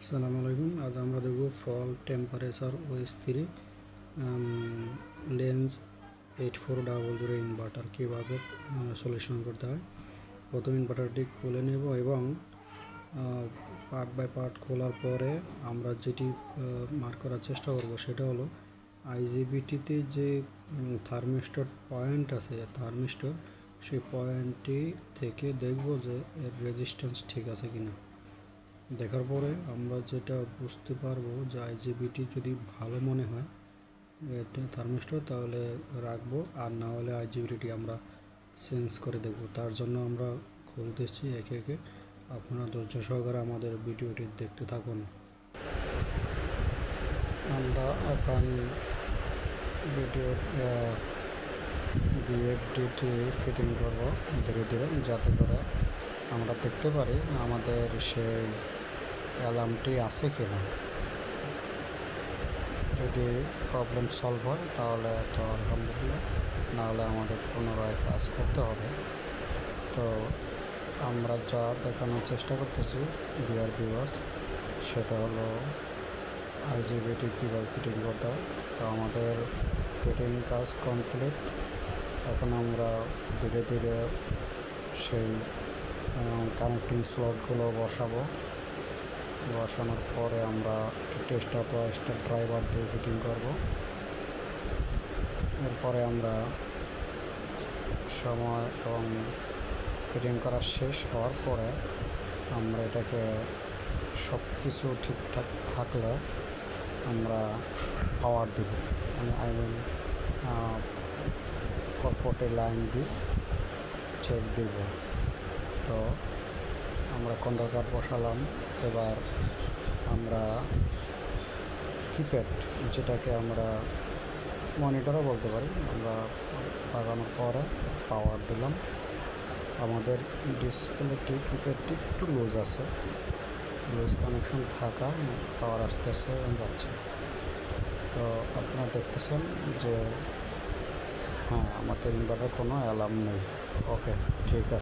আসসালামু আলাইকুম। আজ আমরা দেখব ফল টেম্পারেচার OS3 লেন্স 8400 ইনভার্টার কীভাবে সলিউশন করতে হয়। প্রথম ইনভার্টারটি খুলে নেব এবং পার্ট বাই পার্ট খোলার পরে আমরা যেটি মার্ক করার চেষ্টা করব সেটা হলো IGBTতে যে থার্মিস্টর পয়েন্ট আছে, থার্মিস্টর সেই পয়েন্টটি থেকে দেখব যে এর রেজিস্ট্যান্স ঠিক আছে কিনা। দেখার পরে আমরা যেটা বুঝতে পারবো যে IGBT যদি ভালো মনে হয় এটা থার্মিস্টর তাহলে রাখবো, আর না হলে IGBT আমরা চেঞ্জ করে দেখব। তার জন্য আমরা খুলতেছি একে একে। আপনারা ধৈর্য সহকারে আমাদের ভিডিওটি দেখতে থাকুন। আমরা এখন ভিডিও BFDটি ফিটিং করব ধীরে ধীরে, যাতে করে আমরা দেখতে পারি আমাদের সেই অ্যালার্মটি আছে কিনা। যদি প্রবলেম সলভ হয় তাহলে তো আলহামদুলিল্লাহ, নাহলে আমাদের পুনরায় কাজ করতে হবে। তো আমরা যা দেখানোর চেষ্টা করতেছি ডিয়ার ভিউয়ার্স, সেটা হলো IGBT কীভাবে ফিটিং করতে হয়। তো আমাদের ফিটিং কাজ কমপ্লিট। এখন আমরা ধীরে ধীরে সেই কানেক্টিং স্লটগুলো বসানোর পরে আমরা টেস্ট অথবা স্টার ড্রাইভার দিয়ে ফিটিং করব। এরপরে আমরা সময় এবং ফিটিং করা শেষ হওয়ার পরে আমরা এটাকে সব কিছু ঠিকঠাক থাকলে আমরা পাওয়ার দিব, আই মিন 440 লাইন দিয়ে চেক দিব। তো আমরা কন্ট্রোল কার্ড বসালাম। এবার আমরা কিপ্যাড, যেটাকে আমরা মনিটরও বলতে পারি, আমরা লাগানোর পরে পাওয়ার দিলাম। আমাদের ডিসপ্লেটি কিপ্যাডটি একটু লুজ আছে, লুজ কানেকশন থাকা পাওয়ার আসতেছে এবং যাচ্ছে। তো আপনারা দেখতেছেন যে হ্যাঁ, আমাদের ইনভার্টারে কোনো অ্যালার্ম নেই। ওকে, ঠিক আছে।